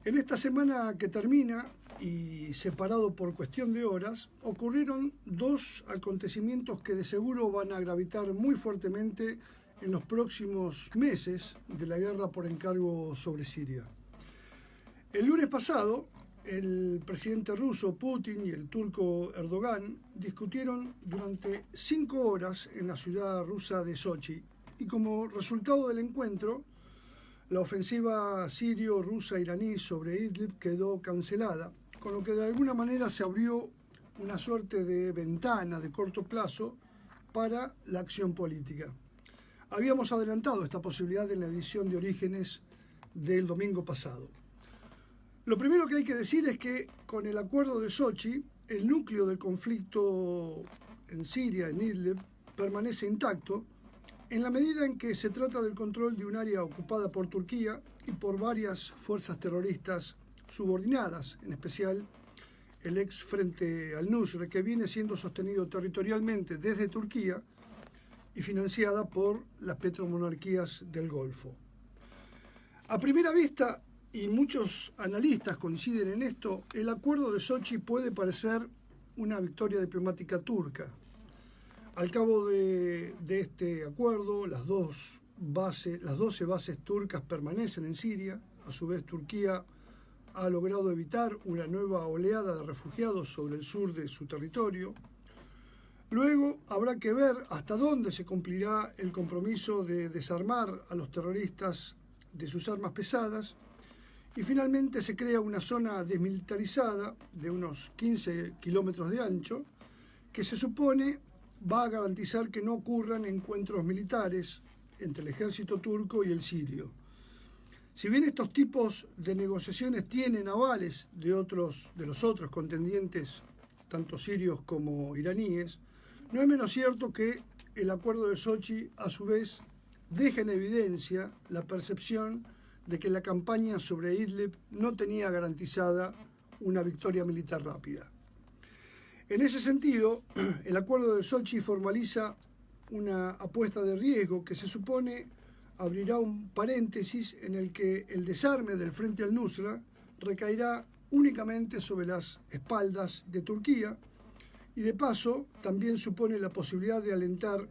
En esta semana que termina, y separado por cuestión de horas, ocurrieron dos acontecimientos que de seguro van a gravitar muy fuertemente en los próximos meses de la guerra por encargo sobre Siria. El lunes pasado, el presidente ruso Putin y el turco Erdogan discutieron durante 5 horas en la ciudad rusa de Sochi, y como resultado del encuentro, la ofensiva sirio-rusa-iraní sobre Idlib quedó cancelada, con lo que de alguna manera se abrió una suerte de ventana de corto plazo para la acción política. Habíamos adelantado esta posibilidad en la edición de Orígenes del domingo pasado. Lo primero que hay que decir es que con el acuerdo de Sochi, el núcleo del conflicto en Siria, en Idlib, permanece intacto, en la medida en que se trata del control de un área ocupada por Turquía y por varias fuerzas terroristas subordinadas, en especial el ex Frente al-Nusra, que viene siendo sostenido territorialmente desde Turquía y financiada por las petromonarquías del Golfo. A primera vista, y muchos analistas coinciden en esto, el acuerdo de Sochi puede parecer una victoria diplomática turca. Al cabo de este acuerdo, las 12 bases turcas permanecen en Siria. A su vez, Turquía ha logrado evitar una nueva oleada de refugiados sobre el sur de su territorio. Luego habrá que ver hasta dónde se cumplirá el compromiso de desarmar a los terroristas de sus armas pesadas. Y finalmente se crea una zona desmilitarizada de unos 15 kilómetros de ancho que se supone va a garantizar que no ocurran encuentros militares entre el ejército turco y el sirio. Si bien estos tipos de negociaciones tienen avales de los otros contendientes, tanto sirios como iraníes, no es menos cierto que el acuerdo de Sochi, a su vez, deja en evidencia la percepción de que la campaña sobre Idlib no tenía garantizada una victoria militar rápida. En ese sentido, el acuerdo de Sochi formaliza una apuesta de riesgo que se supone abrirá un paréntesis en el que el desarme del Frente al-Nusra recaerá únicamente sobre las espaldas de Turquía y de paso también supone la posibilidad de alentar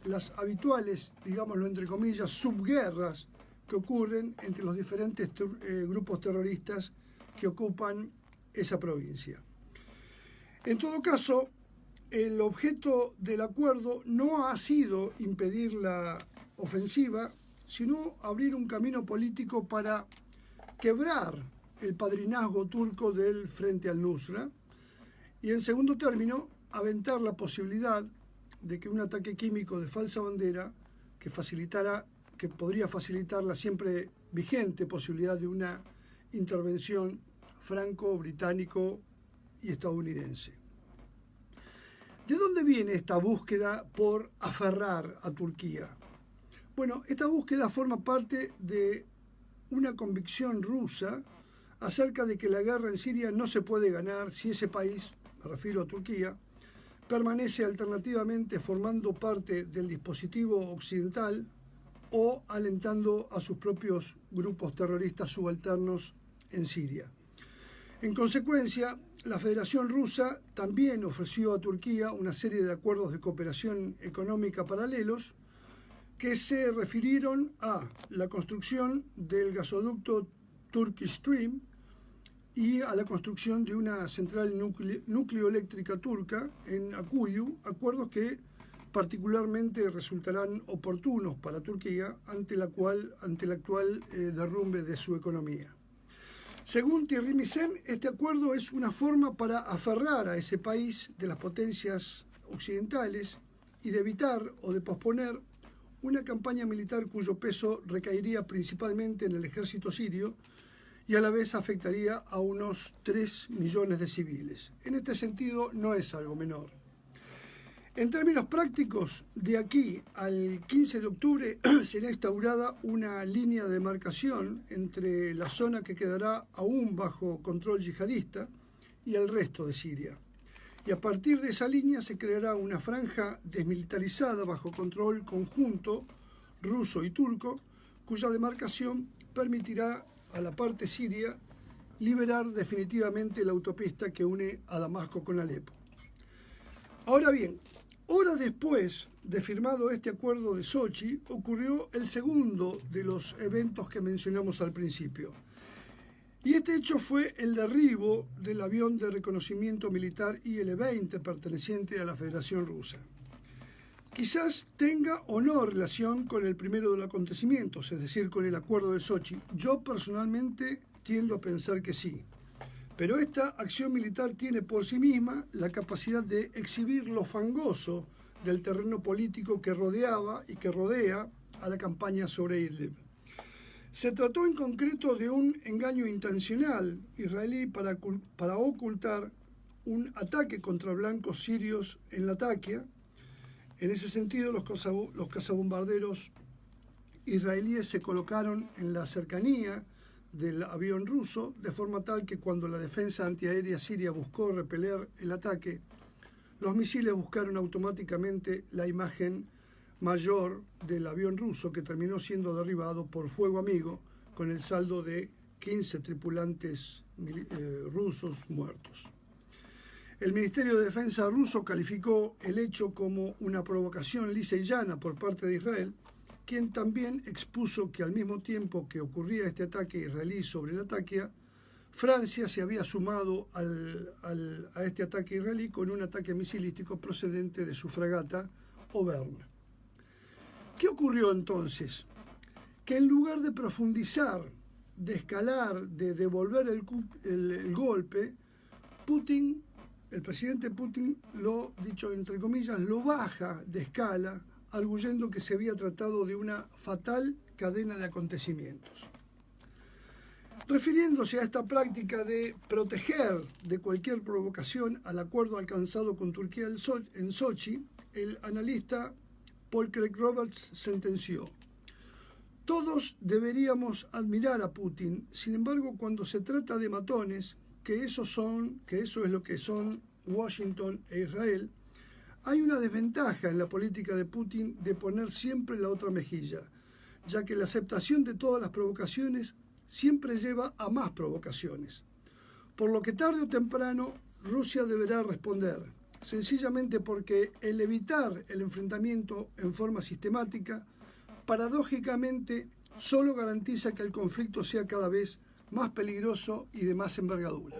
las habituales, digámoslo entre comillas, subguerras que ocurren entre los diferentes grupos terroristas que ocupan esa provincia. En todo caso, el objeto del acuerdo no ha sido impedir la ofensiva, sino abrir un camino político para quebrar el padrinazgo turco del Frente al-Nusra y, en segundo término, aventar la posibilidad de que un ataque químico de falsa bandera que podría facilitar la siempre vigente posibilidad de una intervención franco-británico y estadounidense. ¿De dónde viene esta búsqueda por aferrar a Turquía? Bueno, esta búsqueda forma parte de una convicción rusa acerca de que la guerra en Siria no se puede ganar si ese país, me refiero a Turquía, permanece alternativamente formando parte del dispositivo occidental o alentando a sus propios grupos terroristas subalternos en Siria. En consecuencia, la Federación Rusa también ofreció a Turquía una serie de acuerdos de cooperación económica paralelos que se refirieron a la construcción del gasoducto Turkish Stream y a la construcción de una central nucleoeléctrica turca en Akuyu, acuerdos que particularmente resultarán oportunos para Turquía ante el actual derrumbe de su economía. Según Thierry Meyssan, este acuerdo es una forma para aferrar a ese país de las potencias occidentales y de evitar o de posponer una campaña militar cuyo peso recaería principalmente en el ejército sirio y a la vez afectaría a unos 3 millones de civiles. En este sentido, no es algo menor. En términos prácticos, de aquí al 15 de octubre será instaurada una línea de demarcación entre la zona que quedará aún bajo control yihadista y el resto de Siria. Y a partir de esa línea se creará una franja desmilitarizada bajo control conjunto ruso y turco, cuya demarcación permitirá a la parte siria liberar definitivamente la autopista que une a Damasco con Alepo. Ahora bien, horas después de firmado este acuerdo de Sochi, ocurrió el segundo de los eventos que mencionamos al principio. Y este hecho fue el derribo del avión de reconocimiento militar IL-20 perteneciente a la Federación Rusa. Quizás tenga o no relación con el primero de los acontecimientos, es decir, con el acuerdo de Sochi. Yo personalmente tiendo a pensar que sí. Pero esta acción militar tiene por sí misma la capacidad de exhibir lo fangoso del terreno político que rodeaba y que rodea a la campaña sobre Idlib. Se trató en concreto de un engaño intencional israelí para ocultar un ataque contra blancos sirios en Latakia. En ese sentido, los cazabombarderos israelíes se colocaron en la cercanía del avión ruso, de forma tal que cuando la defensa antiaérea siria buscó repeler el ataque, los misiles buscaron automáticamente la imagen mayor del avión ruso, que terminó siendo derribado por fuego amigo, con el saldo de 15 tripulantes rusos muertos. El Ministerio de Defensa ruso calificó el hecho como una provocación lisa y llana por parte de Israel, quien también expuso que al mismo tiempo que ocurría este ataque israelí sobre Latakia, Francia se había sumado a este ataque israelí con un ataque misilístico procedente de su fragata Auvergne. ¿Qué ocurrió entonces? Que en lugar de profundizar, de escalar, de devolver el golpe, el presidente Putin, lo dicho entre comillas, lo baja de escala, arguyendo que se había tratado de una fatal cadena de acontecimientos. Refiriéndose a esta práctica de proteger de cualquier provocación al acuerdo alcanzado con Turquía en Sochi, el analista Paul Craig Roberts sentenció: todos deberíamos admirar a Putin, sin embargo, cuando se trata de matones, que eso es lo que son Washington e Israel, hay una desventaja en la política de Putin de poner siempre la otra mejilla, ya que la aceptación de todas las provocaciones siempre lleva a más provocaciones. Por lo que tarde o temprano Rusia deberá responder, sencillamente porque el evitar el enfrentamiento en forma sistemática, paradójicamente, solo garantiza que el conflicto sea cada vez más peligroso y de más envergadura.